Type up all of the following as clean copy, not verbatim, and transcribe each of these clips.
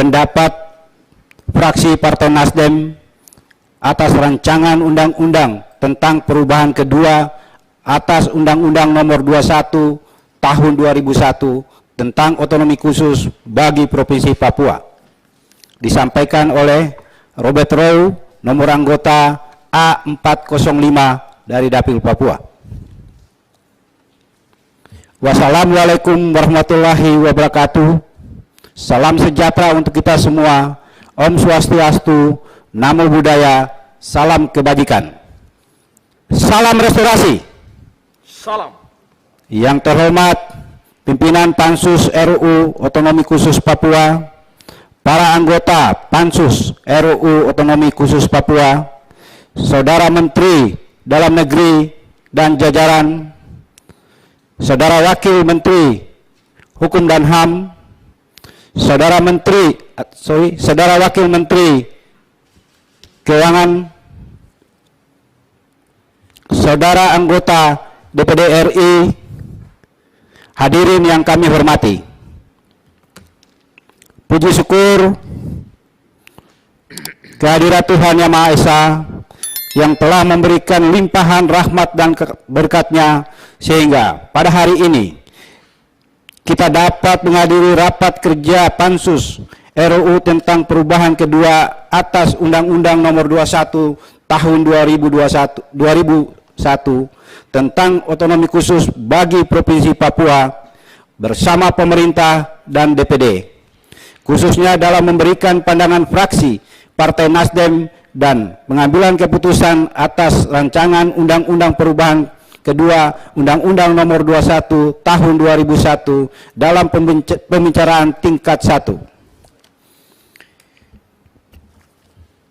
pendapat fraksi Partai Nasdem atas rancangan undang-undang tentang perubahan kedua atas Undang-Undang Nomor 21 Tahun 2001 tentang otonomi khusus bagi Provinsi Papua. Disampaikan oleh Robert Rowe, nomor anggota A405 dari Dapil Papua. Wassalamualaikum warahmatullahi wabarakatuh. Salam sejahtera untuk kita semua. Om Swastiastu, Namo Buddhaya, salam kebajikan. Salam restorasi. Salam. Yang terhormat pimpinan Pansus RUU Otonomi Khusus Papua, para anggota Pansus RUU Otonomi Khusus Papua, Saudara Menteri Dalam Negeri dan jajaran, Saudara Wakil Menteri Hukum dan HAM, Saudara Wakil Menteri Keuangan, Saudara anggota DPD RI, hadirin yang kami hormati. Puji syukur kehadirat Tuhan Yang Maha Esa yang telah memberikan limpahan rahmat dan berkat-Nya sehingga pada hari ini kita dapat menghadiri rapat kerja Pansus RUU tentang perubahan kedua atas Undang-Undang Nomor 21 Tahun 2001 tentang otonomi khusus bagi Provinsi Papua bersama pemerintah dan DPD, khususnya dalam memberikan pandangan fraksi Partai Nasdem dan pengambilan keputusan atas rancangan undang-undang perubahan kedua Undang-Undang Nomor 21 Tahun 2001 dalam pembicaraan tingkat 1.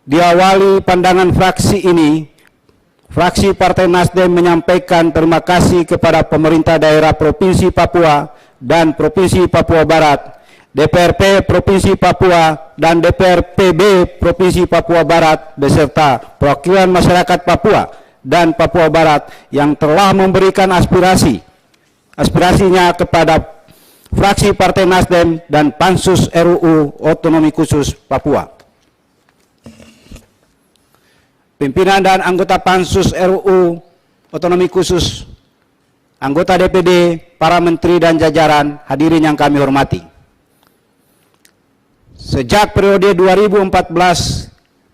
Diawali pandangan fraksi ini, fraksi Partai Nasdem menyampaikan terima kasih kepada pemerintah daerah Provinsi Papua dan Provinsi Papua Barat, DPRP Provinsi Papua dan DPRPB Provinsi Papua Barat beserta perwakilan masyarakat Papua dan Papua Barat yang telah memberikan aspirasinya kepada fraksi Partai Nasdem dan Pansus RUU Otonomi Khusus Papua. Pimpinan dan anggota Pansus RUU Otonomi Khusus, anggota DPD, para menteri dan jajaran, hadirin yang kami hormati. Sejak periode 2014-2019,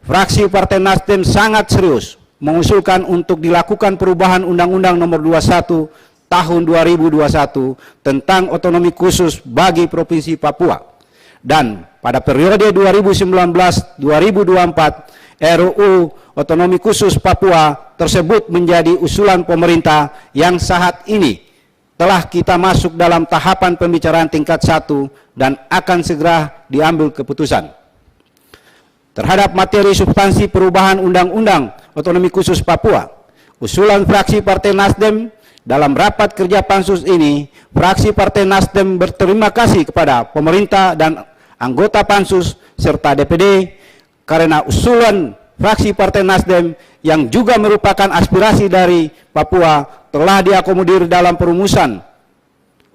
fraksi Partai Nasdem sangat serius mengusulkan untuk dilakukan perubahan Undang-Undang Nomor 21 Tahun 2021 tentang otonomi khusus bagi Provinsi Papua. Dan pada periode 2019-2024, RUU Otonomi Khusus Papua tersebut menjadi usulan pemerintah yang saat ini telah kita masuk dalam tahapan pembicaraan tingkat 1 dan akan segera diambil keputusan. Terhadap materi substansi perubahan Undang-Undang Otonomi Khusus Papua, usulan fraksi Partai Nasdem dalam rapat kerja Pansus ini, fraksi Partai Nasdem berterima kasih kepada pemerintah dan anggota Pansus serta DPD karena usulan fraksi Partai Nasdem yang juga merupakan aspirasi dari Papua telah diakomodir dalam perumusan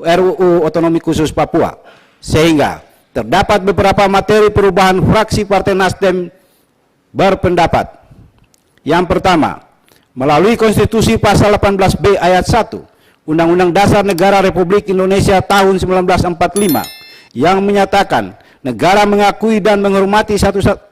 RUU Otonomi Khusus Papua, sehingga terdapat beberapa materi perubahan fraksi Partai Nasdem berpendapat. Yang pertama, melalui Konstitusi Pasal 18B Ayat 1 Undang-Undang Dasar Negara Republik Indonesia tahun 1945 yang menyatakan negara mengakui dan menghormati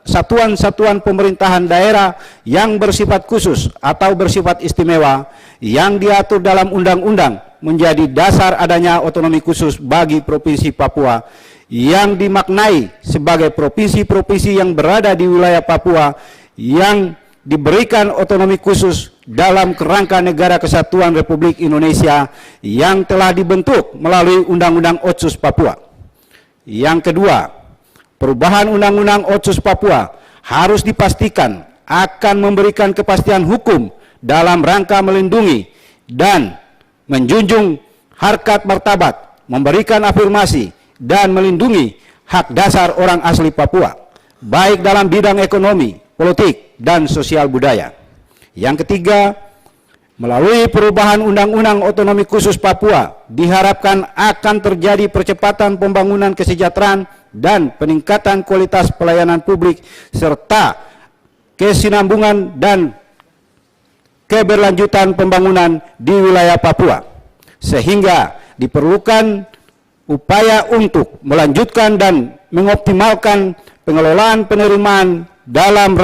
satuan-satuan pemerintahan daerah yang bersifat khusus atau bersifat istimewa yang diatur dalam undang-undang menjadi dasar adanya otonomi khusus bagi Provinsi Papua yang dimaknai sebagai provinsi-provinsi yang berada di wilayah Papua yang diberikan otonomi khusus dalam kerangka Negara Kesatuan Republik Indonesia yang telah dibentuk melalui Undang-Undang Otsus Papua. Yang kedua, perubahan Undang-Undang Otsus Papua harus dipastikan akan memberikan kepastian hukum dalam rangka melindungi dan menjunjung harkat martabat, memberikan afirmasi dan melindungi hak dasar orang asli Papua, baik dalam bidang ekonomi, politik, dan sosial budaya. Yang ketiga, Melalui perubahan Undang-Undang Otonomi Khusus Papua, diharapkan akan terjadi percepatan pembangunan kesejahteraan dan peningkatan kualitas pelayanan publik, serta kesinambungan dan keberlanjutan pembangunan di wilayah Papua, sehingga diperlukan upaya untuk melanjutkan dan mengoptimalkan pengelolaan penerimaan dalam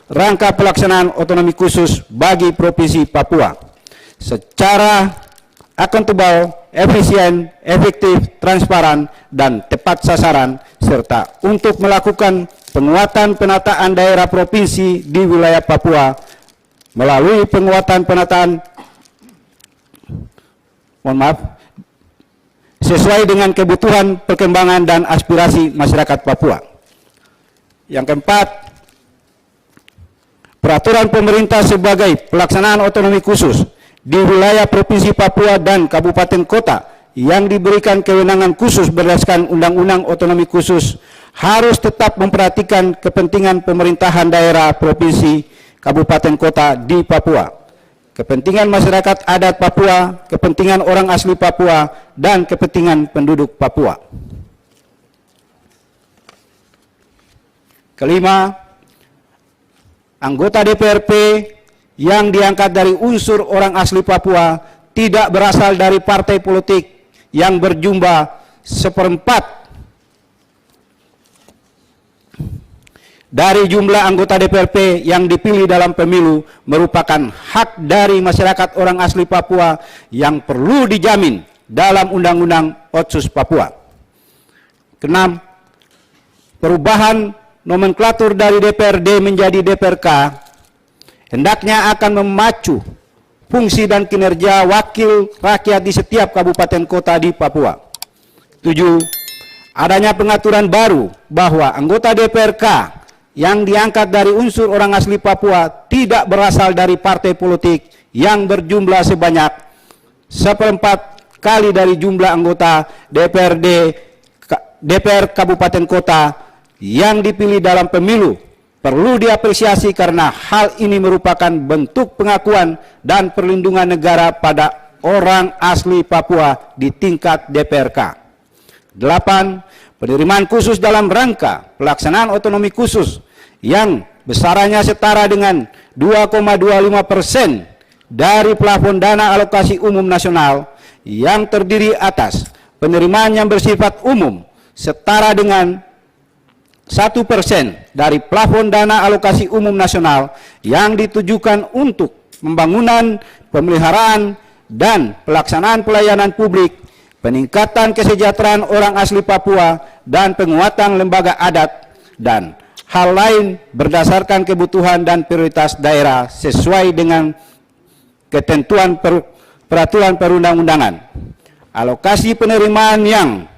rangka pelaksanaan otonomi khusus bagi Provinsi Papua secara akuntabel, efisien, efektif, transparan, dan tepat sasaran, serta untuk melakukan penguatan penataan daerah provinsi di wilayah Papua melalui penguatan penataan sesuai dengan kebutuhan, perkembangan, dan aspirasi masyarakat Papua. Yang keempat, peraturan pemerintah sebagai pelaksanaan otonomi khusus di wilayah Provinsi Papua dan Kabupaten Kota yang diberikan kewenangan khusus berdasarkan Undang-Undang Otonomi Khusus harus tetap memperhatikan kepentingan pemerintahan daerah, provinsi, kabupaten, kota di Papua, kepentingan masyarakat adat Papua, kepentingan orang asli Papua, dan kepentingan penduduk Papua. Kelima, anggota DPRP yang diangkat dari unsur orang asli Papua tidak berasal dari partai politik yang berjumlah 1/4 dari jumlah anggota DPRP yang dipilih dalam pemilu, merupakan hak dari masyarakat orang asli Papua yang perlu dijamin dalam Undang-Undang Otsus Papua. Keenam, perubahan nomenklatur dari DPRD menjadi DPRK hendaknya akan memacu fungsi dan kinerja wakil rakyat di setiap kabupaten kota di Papua. 7. Adanya pengaturan baru bahwa anggota DPRK yang diangkat dari unsur orang asli Papua tidak berasal dari partai politik yang berjumlah sebanyak 1/4 kali dari jumlah anggota DPR Kabupaten Kota yang dipilih dalam pemilu. Perlu diapresiasi karena hal ini merupakan bentuk pengakuan dan perlindungan negara pada orang asli Papua di tingkat DPRK. 8. Penerimaan khusus dalam rangka pelaksanaan otonomi khusus yang besarannya setara dengan 2,25% dari plafon dana alokasi umum nasional yang terdiri atas penerimaan yang bersifat umum setara dengan 1% dari plafon dana alokasi umum nasional yang ditujukan untuk pembangunan, pemeliharaan, dan pelaksanaan pelayanan publik, peningkatan kesejahteraan orang asli Papua, dan penguatan lembaga adat, dan hal lain berdasarkan kebutuhan dan prioritas daerah sesuai dengan ketentuan peraturan perundang-undangan. Alokasi penerimaan yang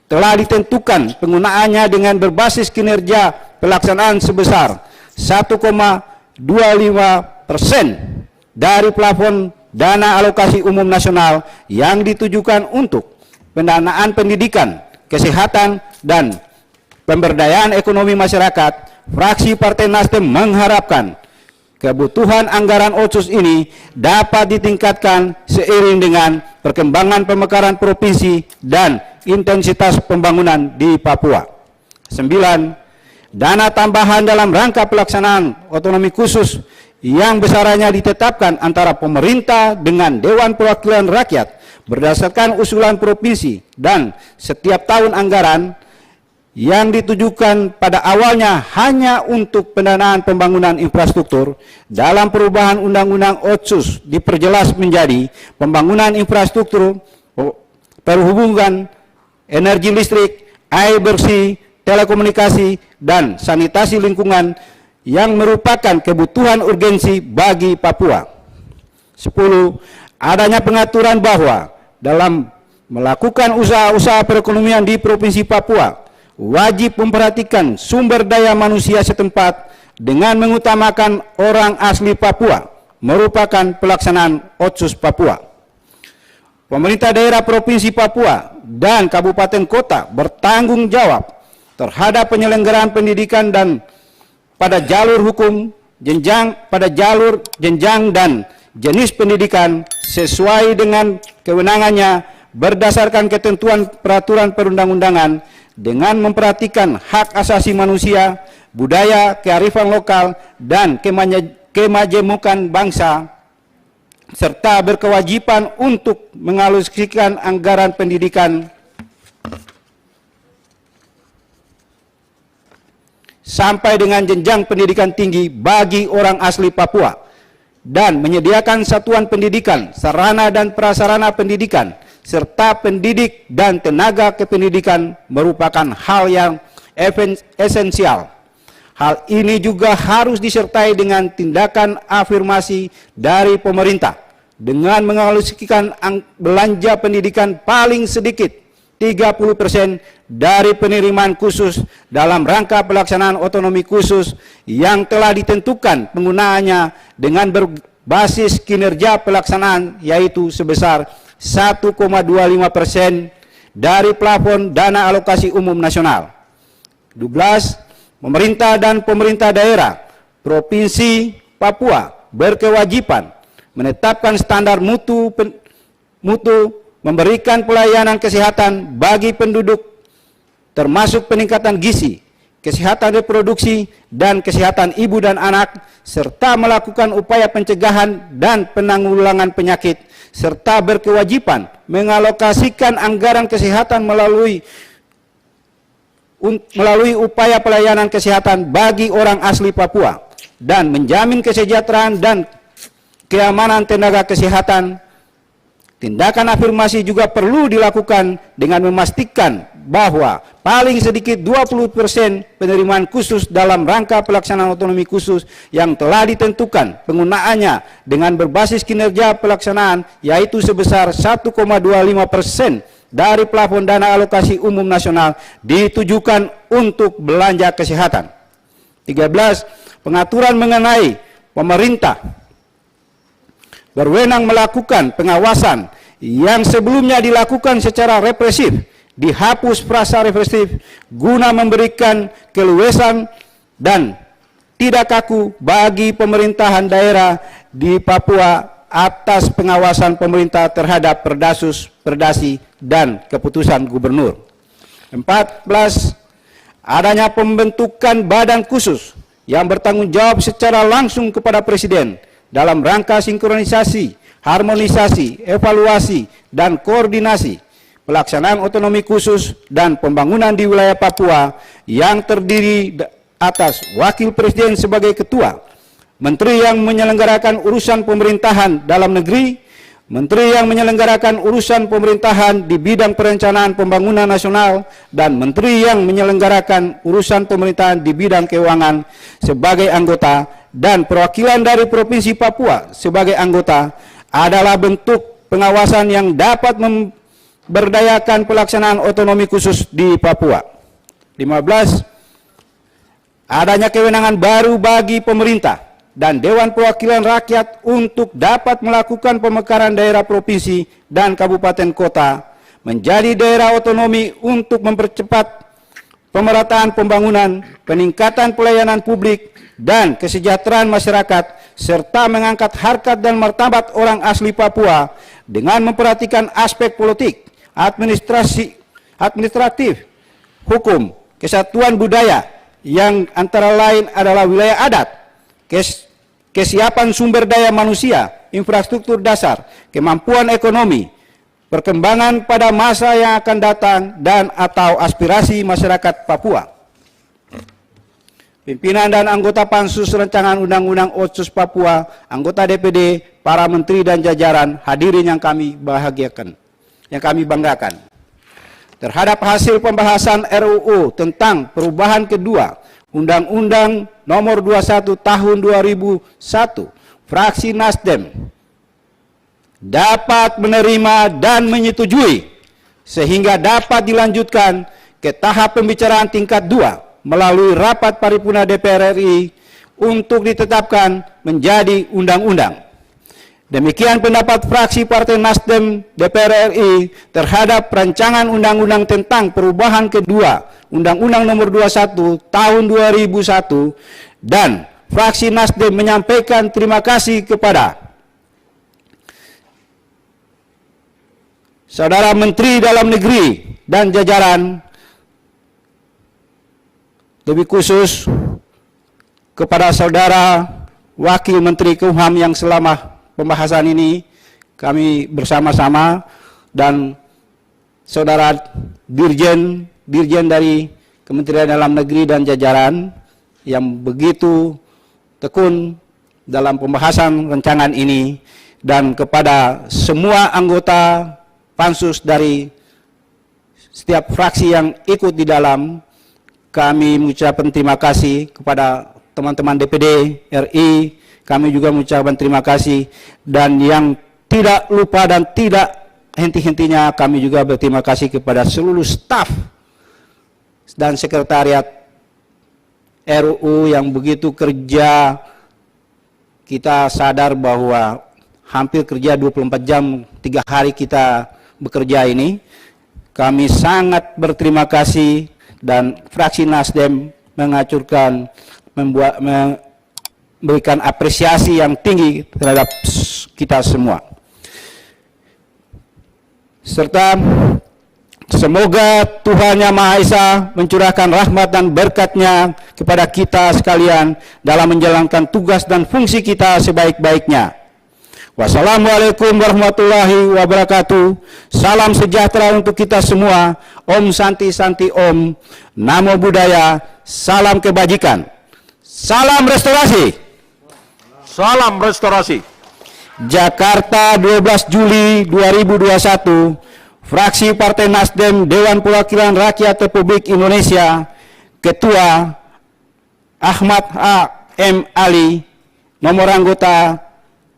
telah ditentukan penggunaannya dengan berbasis kinerja pelaksanaan sebesar 1,25% dari plafon dana alokasi umum nasional yang ditujukan untuk pendanaan pendidikan, kesehatan, dan pemberdayaan ekonomi masyarakat. Fraksi Partai Nasdem mengharapkan kebutuhan anggaran otsus ini dapat ditingkatkan seiring dengan perkembangan pemekaran provinsi dan intensitas pembangunan di Papua. 9. Dana tambahan dalam rangka pelaksanaan otonomi khusus yang besarannya ditetapkan antara pemerintah dengan Dewan Perwakilan Rakyat berdasarkan usulan provinsi dan setiap tahun anggaran yang ditujukan pada awalnya hanya untuk pendanaan pembangunan infrastruktur. Dalam perubahan Undang-Undang Otsus diperjelas menjadi pembangunan infrastruktur, perhubungan, energi listrik, air bersih, telekomunikasi, dan sanitasi lingkungan yang merupakan kebutuhan urgensi bagi Papua. 10. Adanya pengaturan bahwa dalam melakukan usaha-usaha perekonomian di Provinsi Papua, wajib memperhatikan sumber daya manusia setempat dengan mengutamakan orang asli Papua, merupakan pelaksanaan Otsus Papua. Pemerintah daerah Provinsi Papua dan Kabupaten Kota bertanggung jawab terhadap penyelenggaraan pendidikan dan pada jalur hukum pada jalur jenjang dan jenis pendidikan sesuai dengan kewenangannya berdasarkan ketentuan peraturan perundang-undangan dengan memperhatikan hak asasi manusia, budaya, kearifan lokal, dan kemajemukan bangsa, serta berkewajiban untuk mengalokasikan anggaran pendidikan sampai dengan jenjang pendidikan tinggi bagi orang asli Papua dan menyediakan satuan pendidikan, sarana dan prasarana pendidikan, serta pendidik dan tenaga kependidikan merupakan hal yang esensial. Hal ini juga harus disertai dengan tindakan afirmasi dari pemerintah dengan mengalokasikan belanja pendidikan paling sedikit 30% dari penerimaan khusus dalam rangka pelaksanaan otonomi khusus yang telah ditentukan penggunaannya dengan berbasis kinerja pelaksanaan, yaitu sebesar 1,25% dari plafon dana alokasi umum nasional. 12. Pemerintah dan pemerintah daerah Provinsi Papua berkewajiban menetapkan standar mutu memberikan pelayanan kesehatan bagi penduduk termasuk peningkatan gizi, kesehatan reproduksi, dan kesehatan ibu dan anak, serta melakukan upaya pencegahan dan penanggulangan penyakit, serta berkewajiban mengalokasikan anggaran kesehatan melalui upaya pelayanan kesehatan bagi orang asli Papua dan menjamin kesejahteraan dan keamanan tenaga kesehatan. Tindakan afirmasi juga perlu dilakukan dengan memastikan bahwa paling sedikit 20% penerimaan khusus dalam rangka pelaksanaan otonomi khusus yang telah ditentukan penggunaannya dengan berbasis kinerja pelaksanaan, yaitu sebesar 1,25% dari plafon dana alokasi umum nasional ditujukan untuk belanja kesehatan. 13. Pengaturan mengenai pemerintah berwenang melakukan pengawasan yang sebelumnya dilakukan secara represif, dihapus frasa represif guna memberikan keluasan dan tidak kaku bagi pemerintahan daerah di Papua atas pengawasan pemerintah terhadap perdasus, perdasi, dan keputusan gubernur. 14. Adanya pembentukan badan khusus yang bertanggung jawab secara langsung kepada Presiden dalam rangka sinkronisasi, harmonisasi, evaluasi, dan koordinasi pelaksanaan otonomi khusus dan pembangunan di wilayah Papua yang terdiri atas Wakil Presiden sebagai Ketua, Menteri yang menyelenggarakan urusan pemerintahan dalam negeri, Menteri yang menyelenggarakan urusan pemerintahan di bidang perencanaan pembangunan nasional, dan Menteri yang menyelenggarakan urusan pemerintahan di bidang keuangan sebagai anggota, dan perwakilan dari Provinsi Papua sebagai anggota adalah bentuk pengawasan yang dapat memberdayakan pelaksanaan otonomi khusus di Papua. 15. Adanya kewenangan baru bagi pemerintah dan Dewan Perwakilan Rakyat untuk dapat melakukan pemekaran daerah provinsi dan kabupaten kota menjadi daerah otonomi untuk mempercepat pemerataan pembangunan, peningkatan pelayanan publik, dan kesejahteraan masyarakat, serta mengangkat harkat dan martabat orang asli Papua dengan memperhatikan aspek politik, administratif, hukum, kesatuan budaya, yang antara lain adalah wilayah adat, kesiapan sumber daya manusia, infrastruktur dasar, kemampuan ekonomi, perkembangan pada masa yang akan datang, dan atau aspirasi masyarakat Papua. Pimpinan dan anggota Pansus Rancangan Undang-Undang Otsus Papua, anggota DPD, para menteri dan jajaran, hadirin yang kami bahagiakan, yang kami banggakan. Terhadap hasil pembahasan RUU tentang perubahan kedua Undang-Undang Nomor 21 Tahun 2001, fraksi Nasdem dapat menerima dan menyetujui sehingga dapat dilanjutkan ke tahap pembicaraan tingkat 2 melalui rapat paripurna DPR RI untuk ditetapkan menjadi undang-undang. Demikian pendapat fraksi Partai Nasdem DPR RI terhadap rancangan undang-undang tentang perubahan kedua Undang-Undang Nomor 21 Tahun 2001 dan fraksi Nasdem menyampaikan terima kasih kepada Saudara Menteri Dalam Negeri dan jajaran, lebih khusus kepada Saudara Wakil Menteri Kumham yang selama pembahasan ini kami bersama-sama, dan Saudara Dirjen dari Kementerian Dalam Negeri dan jajaran yang begitu tekun dalam pembahasan rancangan ini, dan kepada semua anggota pansus dari setiap fraksi yang ikut di dalam, kami mengucapkan terima kasih kepada teman-teman DPD RI. Kami juga mengucapkan terima kasih, dan yang tidak lupa dan tidak henti-hentinya kami juga berterima kasih kepada seluruh staf dan sekretariat RUU yang begitu kerja. Kita sadar bahwa hampir kerja 24 jam 3 hari kita bekerja ini. Kami sangat berterima kasih, dan fraksi Nasdem memberikan apresiasi yang tinggi terhadap kita semua. Serta semoga Tuhan Yang Maha Esa mencurahkan rahmat dan berkat-Nya kepada kita sekalian dalam menjalankan tugas dan fungsi kita sebaik-baiknya. Wassalamualaikum warahmatullahi wabarakatuh. Salam sejahtera untuk kita semua. Om Santi Santi Om. Namo Buddhaya. Salam kebajikan. Salam restorasi. Salam restorasi. Jakarta 12 Juli 2021. Fraksi Partai Nasdem Dewan Perwakilan Rakyat Republik Indonesia. Ketua Ahmad A.M. Ali. Nomor anggota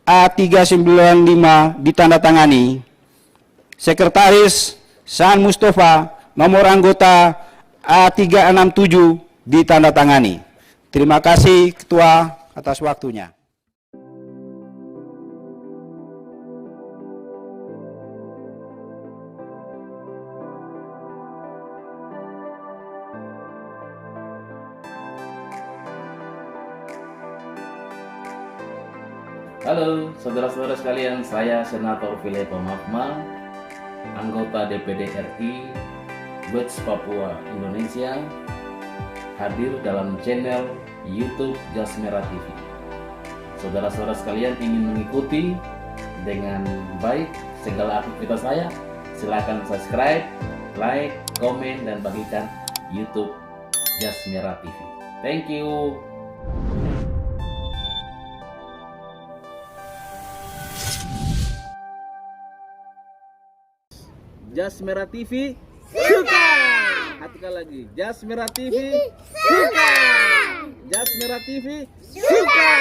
A395 ditandatangani. Sekretaris San Mustafa, nomor anggota A367 ditandatangani. Terima kasih Ketua atas waktunya. Halo saudara-saudara sekalian, saya Senator Philip Mafmal, anggota DPD RI, Wets Papua Indonesia, hadir dalam channel YouTube Jas Merah TV. Saudara-saudara sekalian ingin mengikuti dengan baik segala aktivitas saya, silakan subscribe, like, komen, dan bagikan YouTube Jas Merah TV. Thank you. Jas Merah TV suka. Hatikan lagi, Jas Merah TV suka. Jas Merah TV suka.